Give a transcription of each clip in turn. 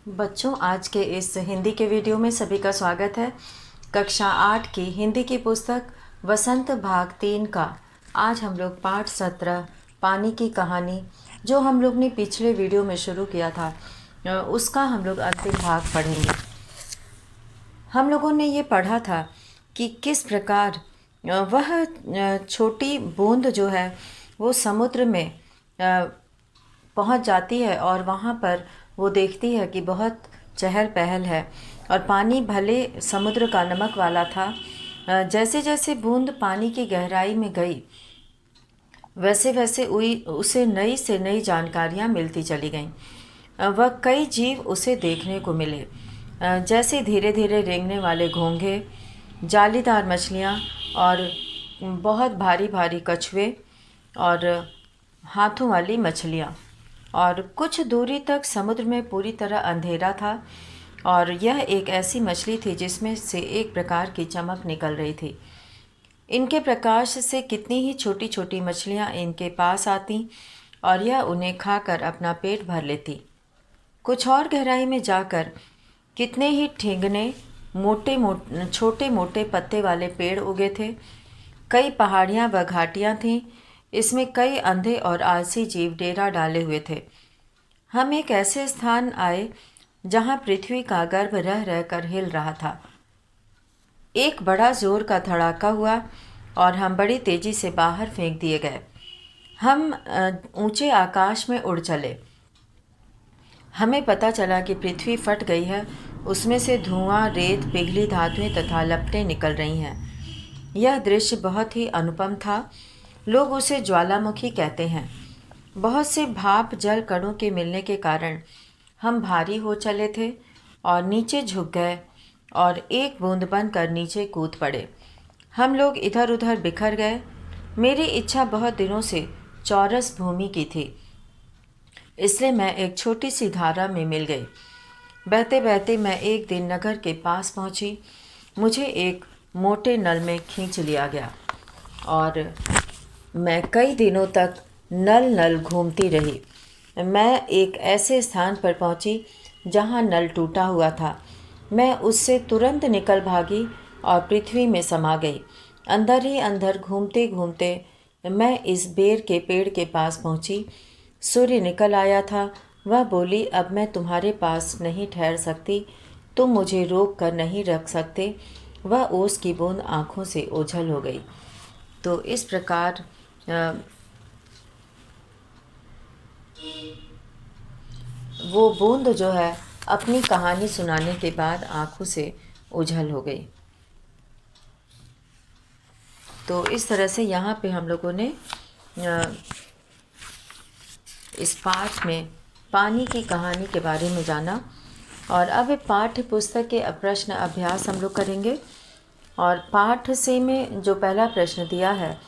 बच्चों, आज के इस हिंदी के वीडियो में सभी का स्वागत है। कक्षा 8 की हिंदी की पुस्तक वसंत भाग 3 का आज हम लोग पाठ 17 पानी की कहानी, जो हम लोग ने पिछले वीडियो में शुरू किया था, उसका हम लोग अंतिम भाग पढ़ेंगे। हम लोगों ने ये पढ़ा था कि किस प्रकार वह छोटी बूंद जो है वो समुद्र में पहुंच जाती है और वहाँ पर वो देखती है कि बहुत चहल पहल है और पानी भले समुद्र का नमक वाला था। जैसे जैसे बूंद पानी की गहराई में गई, वैसे वैसे उसे नई से नई जानकारियाँ मिलती चली गईं। वह कई जीव उसे देखने को मिले, जैसे धीरे धीरे रेंगने वाले घोंघे, जालीदार मछलियाँ और बहुत भारी भारी कछुए और हाथों वाली मछलियाँ। और कुछ दूरी तक समुद्र में पूरी तरह अंधेरा था और यह एक ऐसी मछली थी जिसमें से एक प्रकार की चमक निकल रही थी। इनके प्रकाश से कितनी ही छोटी छोटी मछलियाँ इनके पास आती और यह उन्हें खाकर अपना पेट भर लेती। कुछ और गहराई में जाकर कितने ही ठिंगने छोटे मोटे पत्ते वाले पेड़ उगे थे। कई पहाड़ियाँ व घाटियाँ थीं। इसमें कई अंधे और आलसी जीव डेरा डाले हुए थे। हम एक ऐसे स्थान आए जहाँ पृथ्वी का गर्भ रह रहकर हिल रहा था। एक बड़ा जोर का धड़ाका हुआ और हम बड़ी तेजी से बाहर फेंक दिए गए। हम ऊंचे आकाश में उड़ चले। हमें पता चला कि पृथ्वी फट गई है। उसमें से धुआं, रेत, पिघली धातुएं तथा लपटें निकल रही हैं। यह दृश्य बहुत ही अनुपम था। लोग उसे ज्वालामुखी कहते हैं। बहुत से भाप जल कणों के मिलने के कारण हम भारी हो चले थे और नीचे झुक गए और एक बूंद बनकर नीचे कूद पड़े। हम लोग इधर उधर बिखर गए। मेरी इच्छा बहुत दिनों से चौरस भूमि की थी, इसलिए मैं एक छोटी सी धारा में मिल गई। बहते बहते मैं एक दिन नगर के पास पहुंची। मुझे एक मोटे नल में खींच लिया गया और मैं कई दिनों तक नल नल घूमती रही। मैं एक ऐसे स्थान पर पहुंची जहां नल टूटा हुआ था। मैं उससे तुरंत निकल भागी और पृथ्वी में समा गई। अंदर ही अंदर घूमते घूमते मैं इस बेर के पेड़ के पास पहुंची। सूर्य निकल आया था। वह बोली, अब मैं तुम्हारे पास नहीं ठहर सकती, तुम मुझे रोक कर नहीं रख सकते। वह ओस की बूंद आँखों से ओझल हो गई। तो इस प्रकार वो बूंद जो है अपनी कहानी सुनाने के बाद आँखों से ओझल हो गई। तो इस तरह से यहाँ पे हम लोगों ने इस पाठ में पानी की कहानी के बारे में जाना। और अब पाठ्य पुस्तक के प्रश्न अभ्यास हम लोग करेंगे। और पाठ से में जो पहला प्रश्न दिया है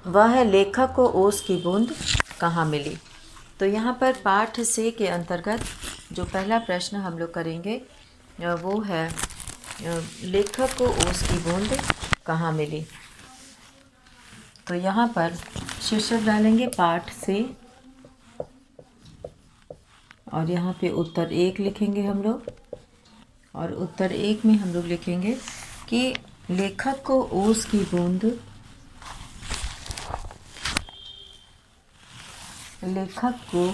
वह है, लेखक को ओस की बूंद कहाँ मिली। तो यहाँ पर पाठ से के अंतर्गत जो पहला प्रश्न हम लोग करेंगे वो है, लेखक को ओस की बूंद कहाँ मिली। तो यहाँ पर शीर्षक डालेंगे पाठ से और यहाँ पे उत्तर 1 लिखेंगे हम लोग। और उत्तर 1 में हम लोग लिखेंगे कि लेखक को ओस की बूंद, लेखक को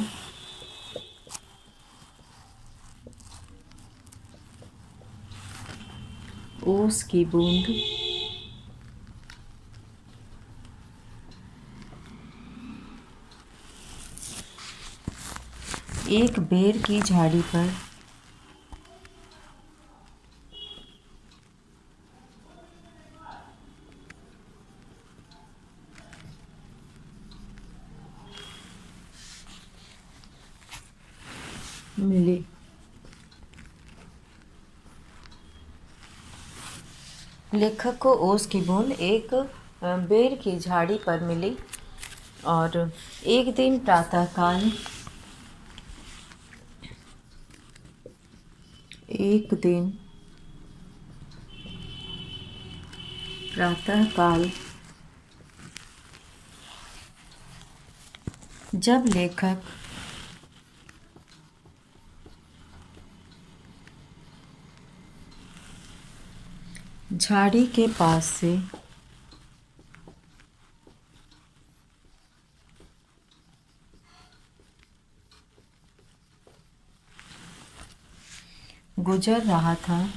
ओस की बूंद एक बेर की झाड़ी पर मिली। लेखक को ओस की बूंद एक बेर की झाड़ी पर मिली और एक दिन प्रातःकाल, एक दिन प्रातःकाल जब लेखक झाड़ी के पास से गुजर रहा था।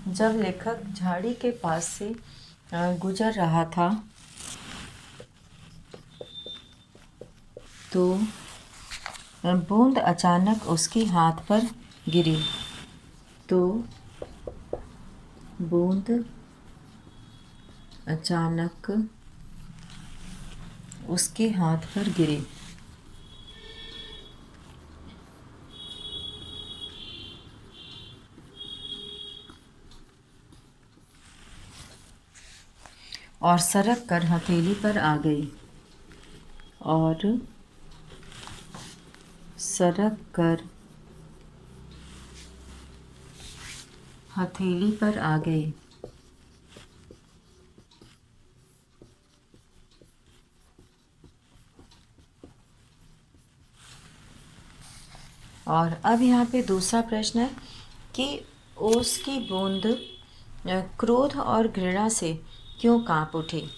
जब लेखक झाड़ी के पास से गुजर रहा था तो बूंद अचानक उसके हाथ पर गिरी। तो बूंद अचानक उसके हाथ पर गिरी। और सरक कर हथेली पर आ गई। और सरक कर हथेली पर आ गई। और अब यहाँ पे दूसरा प्रश्न है कि ओस की बूंद क्रोध और घृणा से क्यों कांप उठी।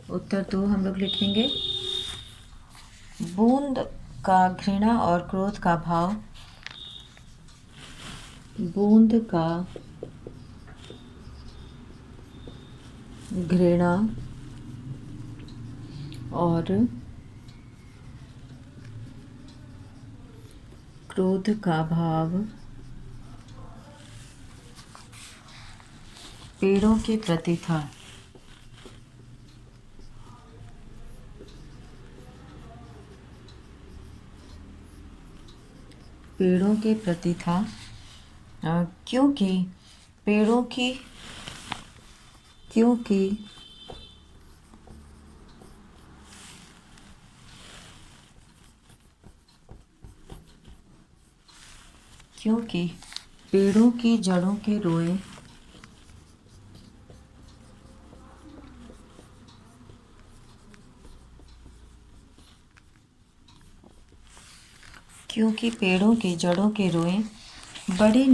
उत्तर 2 हम लोग लिखेंगे। बूंद का घृणा और क्रोध का भाव, बूंद का घृणा और क्रोध का भाव पेड़ों के प्रति था। पेड़ों के प्रति था क्योंकि पेड़ों की क्योंकि पेड़ों की जड़ों के रोए क्योंकि पेड़ों की जड़ों के रोए बड़ी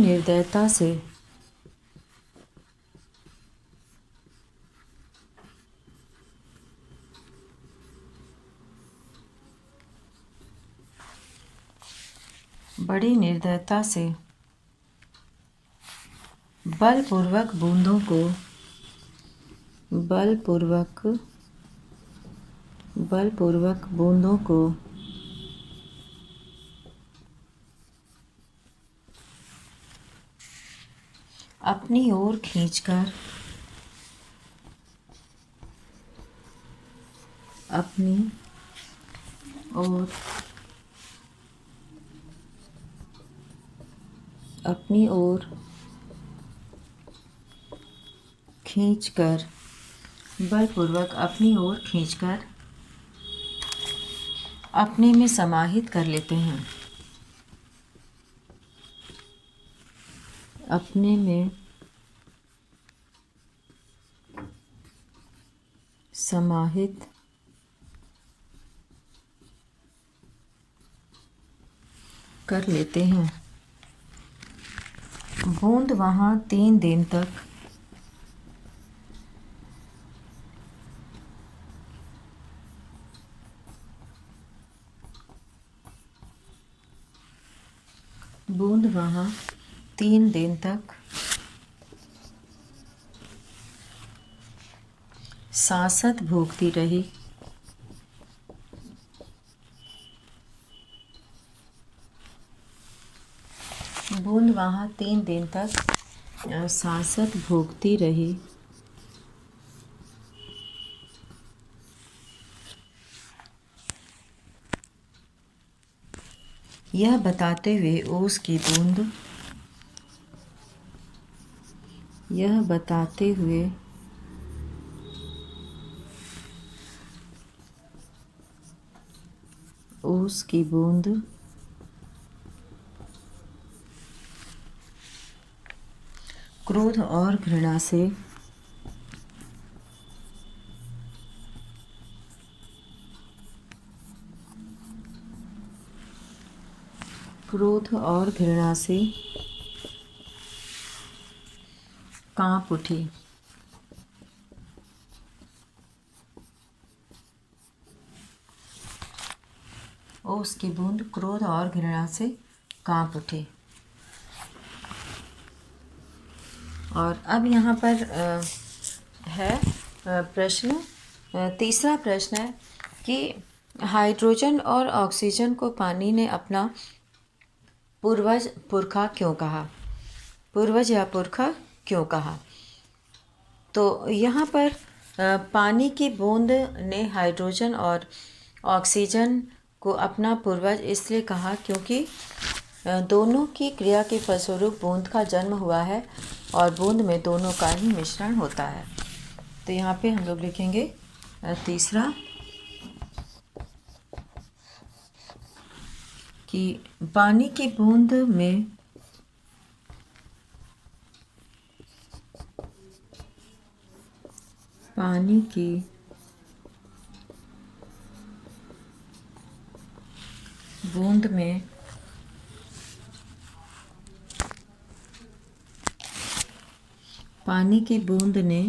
निर्दयता से बलपूर्वक बूंदों को अपनी ओर खींचकर बलपूर्वक अपनी ओर खींचकर अपने में समाहित कर लेते हैं। अपने में समाहित कर लेते हैं। बूंद वहाँ 3 दिन तक सांसत भोगती रही। बूंद वहाँ 3 दिन तक सांसत भोगती रही। यह बताते हुए ओस की बूंद क्रोध और घृणा से क्रोध और घृणा से कांप उठी। ओस की बूंद क्रोध और घृणा से कांप उठी। और अब यहाँ पर है प्रश्न, तीसरा प्रश्न है कि हाइड्रोजन और ऑक्सीजन को पानी ने अपना पूर्वज पुरखा क्यों कहा? पूर्वज या पुरखा क्यों कहा? तो यहाँ पर पानी की बूंद ने हाइड्रोजन और ऑक्सीजन को अपना पूर्वज इसलिए कहा क्योंकि दोनों की क्रिया के फलस्वरूप बूंद का जन्म हुआ है और बूंद में दोनों का ही मिश्रण होता है। तो यहाँ पे हम लोग लिखेंगे तीसरा कि पानी की बूंद में पानी की बूंद में पानी की बूंद ने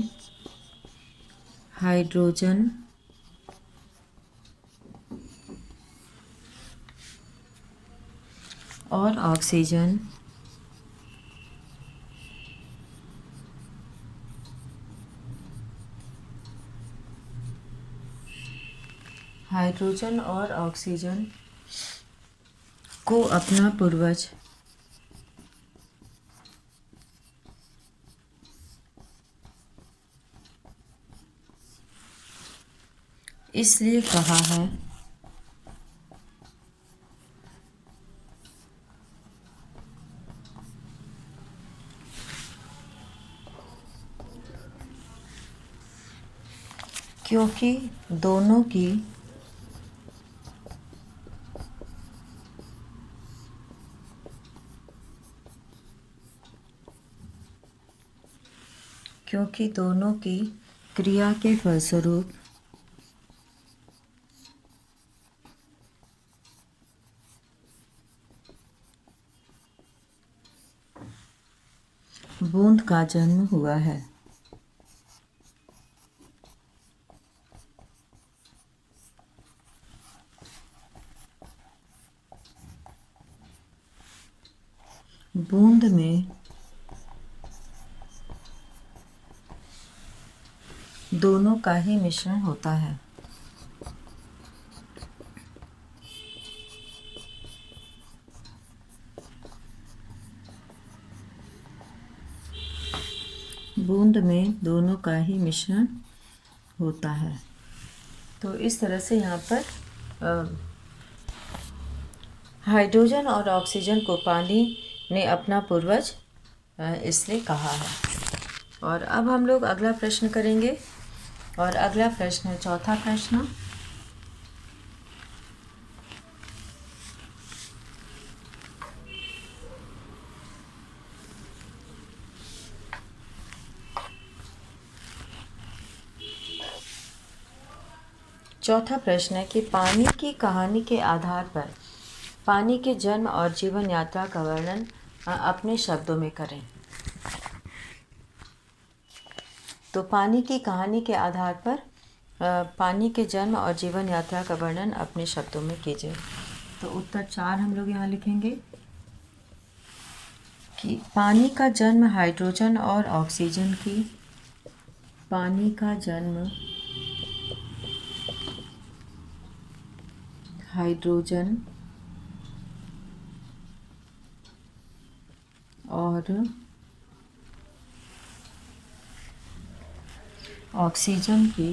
हाइड्रोजन और ऑक्सीजन को अपना पूर्वज इसलिए कहा है क्योंकि दोनों की क्रिया के फलस्वरूप बूंद का जन्म हुआ है। बूंद में दोनों का ही मिश्रण होता है। बूंद में दोनों का ही मिश्रण होता है। तो इस तरह से यहाँ पर हाइड्रोजन और ऑक्सीजन को पानी ने अपना पूर्वज इसलिए कहा है। और अब हम लोग अगला प्रश्न करेंगे और अगला प्रश्न है चौथा प्रश्न। चौथा प्रश्न है कि पानी की कहानी के आधार पर पानी के जन्म और जीवन यात्रा का वर्णन अपने शब्दों में करें। तो पानी की कहानी के आधार पर पानी के जन्म और जीवन यात्रा का वर्णन अपने शब्दों में कीजिए। तो उत्तर 4 हम लोग यहाँ लिखेंगे कि पानी का जन्म हाइड्रोजन और ऑक्सीजन की पानी का जन्म हाइड्रोजन और ऑक्सीजन की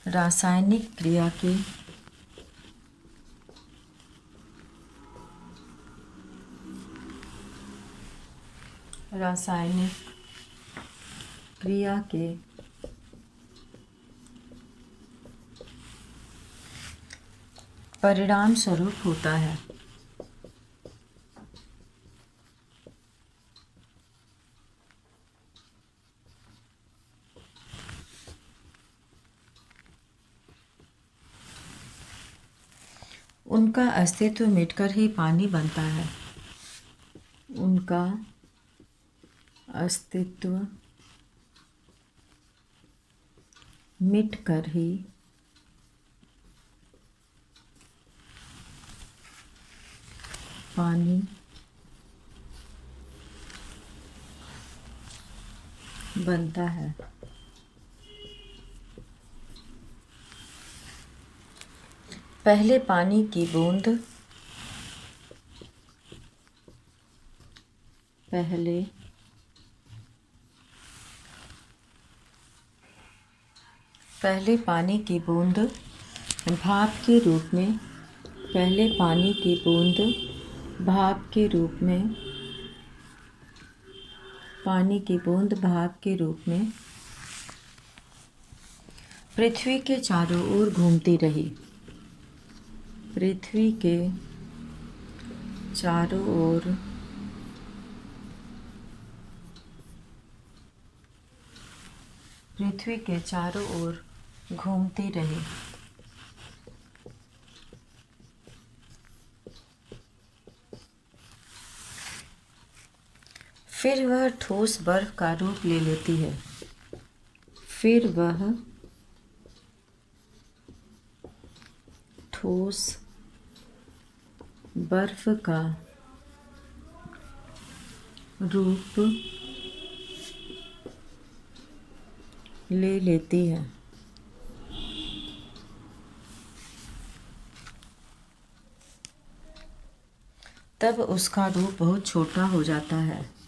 रासायनिक क्रिया के परिणाम स्वरूप होता है। उनका अस्तित्व मिटकर ही पानी बनता है। उनका अस्तित्व मिटकर ही पानी बनता है। पहले पानी की बूंद पहले पानी की बूंद भाप के रूप में पृथ्वी के चारों ओर घूमती रही। पृथ्वी के चारों ओर घूमती रही। फिर वह ठोस बर्फ का रूप ले लेती है। फिर वह ठोस बर्फ का रूप ले लेती है। तब उसका रूप बहुत छोटा हो जाता है।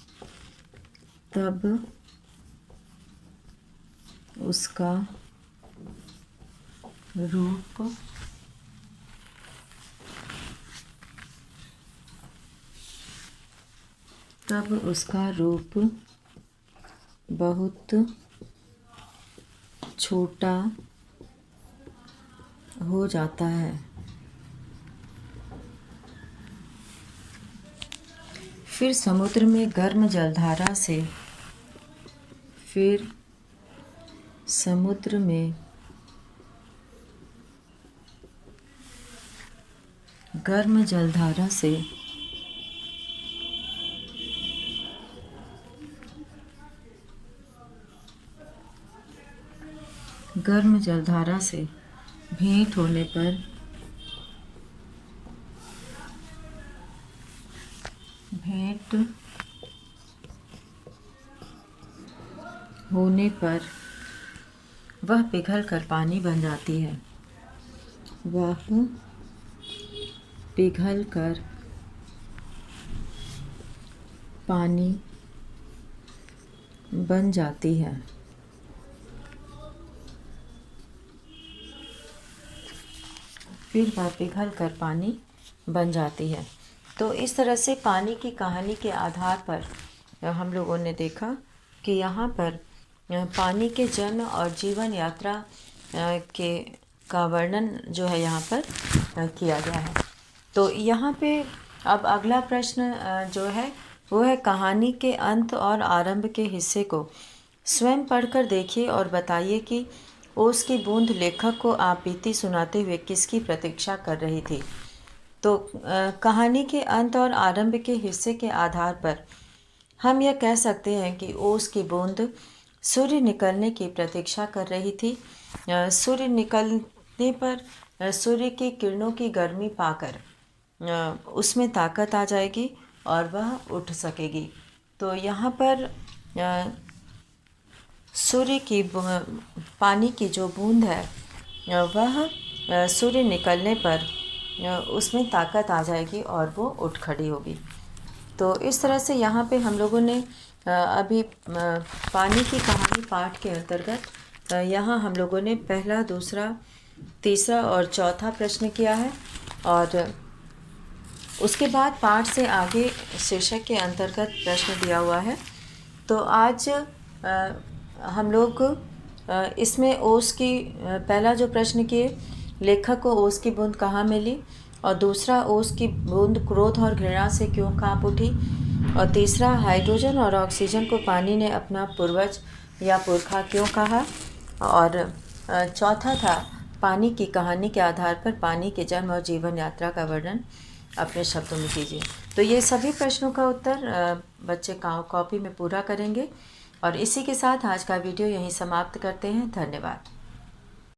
तब उसका रूप बहुत छोटा हो जाता है। फिर समुद्र में गर्म जलधारा से भेंट होने पर वह पिघल कर पानी बन जाती है। तो इस तरह से पानी की कहानी के आधार पर हम लोगों ने देखा कि यहाँ पर पानी के जन्म और जीवन यात्रा का वर्णन जो है यहाँ पर किया गया है। तो यहाँ पे अब अगला प्रश्न जो है वो है, कहानी के अंत और आरंभ के हिस्से को स्वयं पढ़कर देखिए और बताइए कि ओस की बूंद लेखक को आप बीती सुनाते हुए किसकी प्रतीक्षा कर रही थी। तो कहानी के अंत और आरंभ के हिस्से के आधार पर हम यह कह सकते हैं कि ओस की बूंद सूर्य निकलने की प्रतीक्षा कर रही थी। सूर्य निकलने पर सूर्य की किरणों की गर्मी पाकर उसमें ताकत आ जाएगी और वह उठ सकेगी। तो यहाँ पर सूर्य की पानी की जो बूंद है वह सूर्य निकलने पर उसमें ताकत आ जाएगी और वो उठ खड़ी होगी। तो इस तरह से यहाँ पे हम लोगों ने अभी पानी की कहानी पाठ के अंतर्गत यहाँ हम लोगों ने पहला, दूसरा, तीसरा और चौथा प्रश्न किया है और उसके बाद पाठ से आगे शीर्षक के अंतर्गत प्रश्न दिया हुआ है। तो आज हम लोग इसमें ओस की पहला जो प्रश्न किए, लेखक को ओस की बूंद कहाँ मिली, और दूसरा ओस की बूंद क्रोध और घृणा से क्यों काँप उठी, और तीसरा हाइड्रोजन और ऑक्सीजन को पानी ने अपना पूर्वज या पुरखा क्यों कहा, और चौथा था पानी की कहानी के आधार पर पानी के जन्म और जीवन यात्रा का वर्णन अपने शब्दों में कीजिए। तो ये सभी प्रश्नों का उत्तर बच्चे कॉपी में पूरा करेंगे। और इसी के साथ आज का वीडियो यहीं समाप्त करते हैं। धन्यवाद।